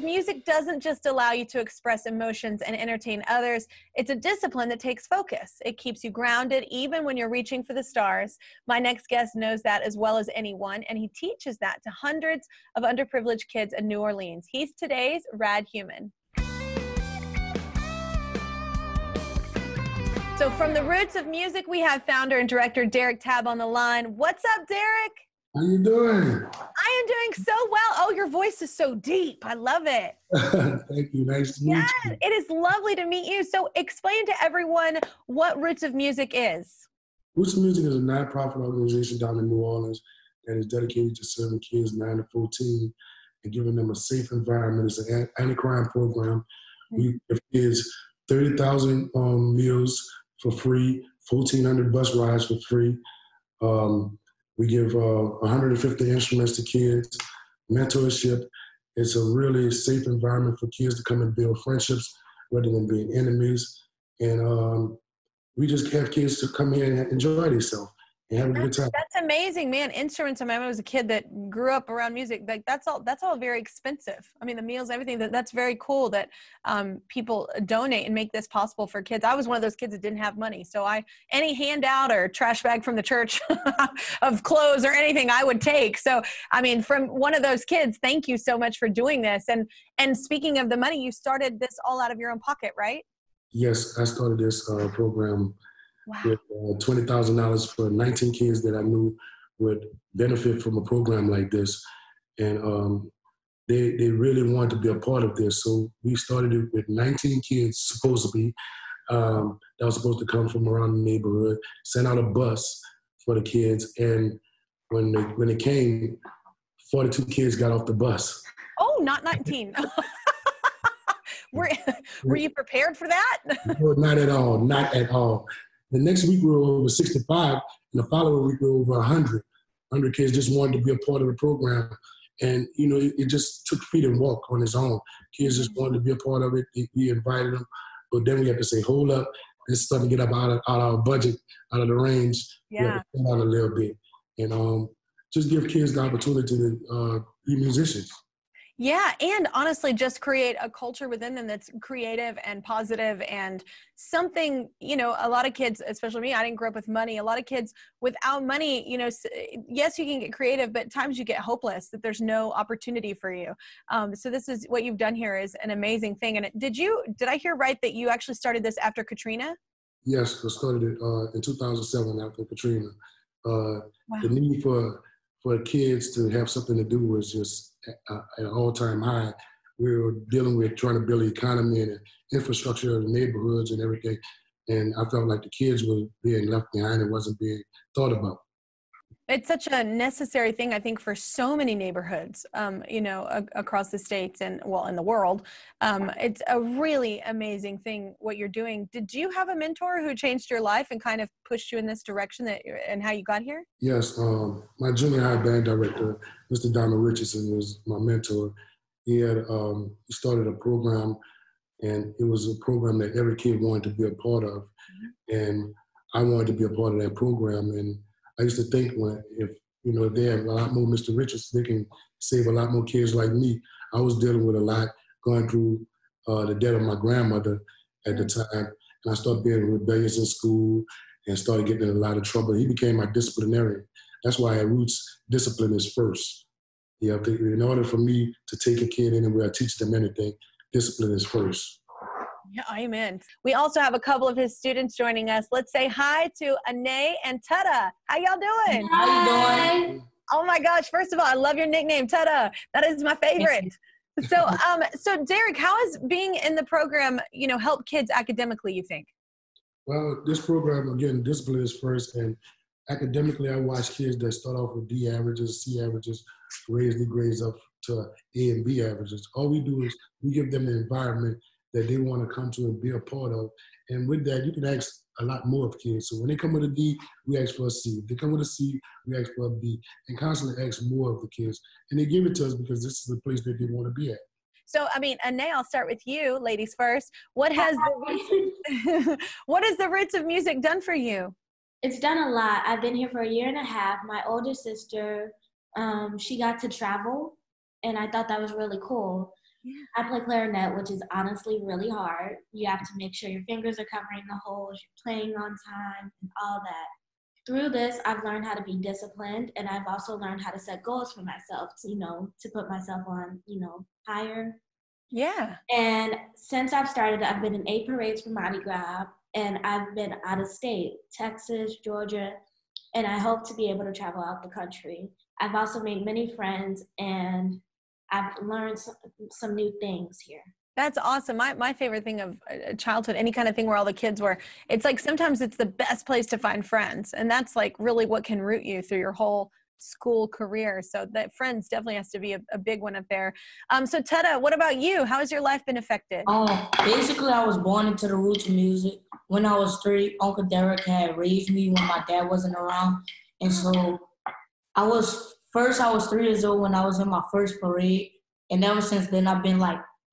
music doesn't just allow you to express emotions and entertain others. It's a discipline that takes focus. It keeps you grounded even when you're reaching for the stars. My next guest knows that as well as anyone, and he teaches that to hundreds of underprivileged kids in New Orleans. He's today's Rad Human. So from the roots of music, we have founder and director Derrick Tabb on the line. What's up, Derrick? How you doing? I am doing so well. Oh, your voice is so deep. I love it. Thank you. Nice to meet you. It is lovely to meet you. So explain to everyone what Roots of Music is. Roots of Music is a nonprofit organization down in New Orleans that is dedicated to serving kids 9 to 14 and giving them a safe environment. It's an anti-crime program. We give kids 30,000 meals for free, 1,400 bus rides for free. We give 150 instruments to kids, mentorship. It's a really safe environment for kids to come and build friendships rather than being enemies. And we just have kids to come here and enjoy themselves and have a good time. That's amazing, man. Instruments. I mean, I was a kid that grew up around music. Like that's all very expensive. I mean, the meals, everything. That's very cool that people donate and make this possible for kids. I was one of those kids that didn't have money, so any handout or trash bag from the church of clothes or anything I would take. So I mean, from one of those kids, thank you so much for doing this. And speaking of the money, you started this all out of your own pocket, right? Yes, I started this program. Wow. With $20,000 for 19 kids that I knew would benefit from a program like this. And they really wanted to be a part of this. So we started it with 19 kids, supposedly, that was supposed to come from around the neighborhood, sent out a bus for the kids. And when they came, 42 kids got off the bus. Oh, not 19. Were you prepared for that? No, not at all, not at all. The next week we were over 65, and the following week we were over 100. 100 kids just wanted to be a part of the program. And, you know, it just took feet and walk on its own. Kids just wanted to be a part of it. We invited them. But then we had to say, hold up, it's starting to get up out of our budget, out of the range. Yeah. We have to cut out a little bit. And just give kids the opportunity to be musicians. Yeah, and honestly, just create a culture within them that's creative and positive and something, you know, a lot of kids, especially me, I didn't grow up with money. A lot of kids without money, you know, yes, you can get creative, but at times you get hopeless that there's no opportunity for you. So this is what you've done here is an amazing thing. And did I hear right that you actually started this after Katrina? Yes, I started it in 2007 after Katrina. Wow. The need for kids to have something to do was just at an all-time high. We were dealing with trying to build the economy and the infrastructure of the neighborhoods and everything. And I felt like the kids were being left behind and wasn't being thought about. It's such a necessary thing, I think, for so many neighborhoods, you know, across the states and, well, in the world. It's a really amazing thing what you're doing. Did you have a mentor who changed your life and kind of pushed you in this direction and how you got here? Yes, my junior high band director, Mr. Donald Richardson, was my mentor. He started a program, and it was a program that every kid wanted to be a part of. And I wanted to be a part of that program. And I used to think if they have a lot more Mr. Richards, they can save a lot more kids like me. I was dealing with a lot, going through the death of my grandmother at the time. And I started being rebellious in school and started getting in a lot of trouble. He became my disciplinarian. That's why at Roots, discipline is first. You have to, in order for me to take a kid anywhere, I teach them anything, discipline is first. Yeah, amen. We also have a couple of his students joining us. Let's say hi to Anae and Tada. How y'all doing? Hi. How you doing? Oh my gosh. First of all, I love your nickname, Tada. That is my favorite. So Derrick, how has being in the program, helped kids academically, you think? Well, this program, again, discipline is first. And academically, I watch kids that start off with D averages, C averages, raise the grades up to A and B averages. All we do is we give them an environment that they want to come to and be a part of. And with that, you can ask a lot more of kids. So when they come with a D, we ask for a C. If they come with a C, we ask for a B. And constantly ask more of the kids. And they give it to us because this is the place that they want to be at. So, Anae, I'll start with you, ladies first. What has the Roots of Music done for you? It's done a lot. I've been here for 1.5 years. My older sister, she got to travel, and I thought that was really cool. I play clarinet, which is honestly really hard. You have to make sure your fingers are covering the holes, you're playing on time, and all that. Through this, I've learned how to be disciplined, and I've also learned how to set goals for myself to, to put myself on, higher. Yeah. And since I've started, I've been in 8 parades for Mardi Gras, and I've been out of state, Texas, Georgia, and I hope to be able to travel out the country. I've also made many friends, and I've learned some new things here. That's awesome. My favorite thing of childhood, any kind of thing where all the kids were, it's like sometimes it's the best place to find friends. And that's like really what can root you through your whole school career. So that friends definitely has to be a big one up there. So Tetta, what about you? How has your life been affected? Basically, I was born into the roots of music. When I was 3, Uncle Derrick had raised me when my dad wasn't around. And so I was 3 years old when I was in my first parade. And ever since then, I've been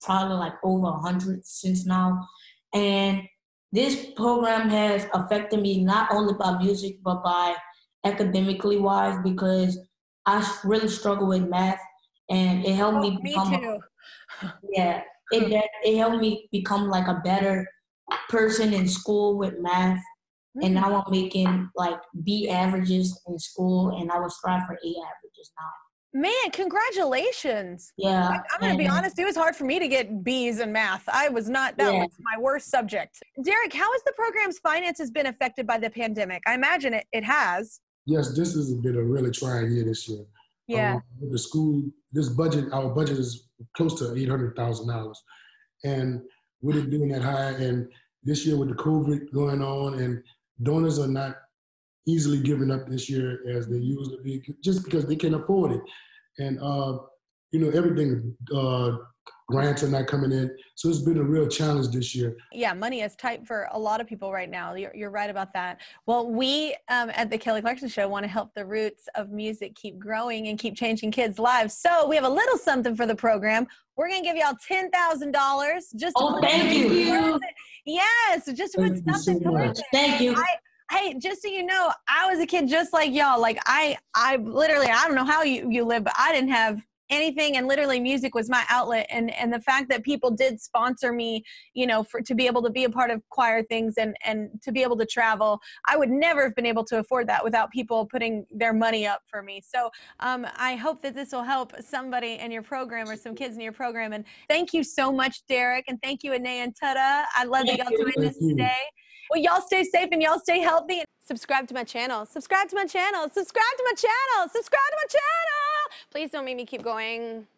probably over 100 since now. And this program has affected me not only by music, but by academically wise, because I really struggle with math, and it helped me become me too. it helped me become a better person in school with math. And now I'm making B averages in school, and I will strive for A averages now. Man, congratulations. Yeah. I'm going to be honest. It was hard for me to get B's in math. That was my worst subject. Derrick, how has the program's finances been affected by the pandemic? I imagine it has. Yes, this has been a really trying year this year. Yeah. With the school, our budget is close to $800,000. And with it being that high, and this year with the COVID going on, and donors are not easily giving up this year as they usually be, just because they can afford it. And, everything, grants are not coming in. So it's been a real challenge this year. Yeah, money is tight for a lot of people right now. You're right about that. Well, we at the Kelly Clarkson Show want to help the roots of music keep growing and keep changing kids' lives. So we have a little something for the program. We're going to give y'all $10,000 just to thank you. Yes, just to put something towards it. Thank you. Hey, just so you know, I was a kid just like y'all. I literally, I don't know how you live, but I didn't have anything, and literally music was my outlet. And the fact that people did sponsor me, to be able to be a part of choir things and to be able to travel, I would never have been able to afford that without people putting their money up for me. So I hope that this will help somebody in your program or some kids in your program. And thank you so much, Derrick. And thank you, Anae and Tutta. I love that y'all joined us today. Well, y'all stay safe and y'all stay healthy. Subscribe to my channel. Subscribe to my channel. Subscribe to my channel. Subscribe to my channel. Please don't make me keep going.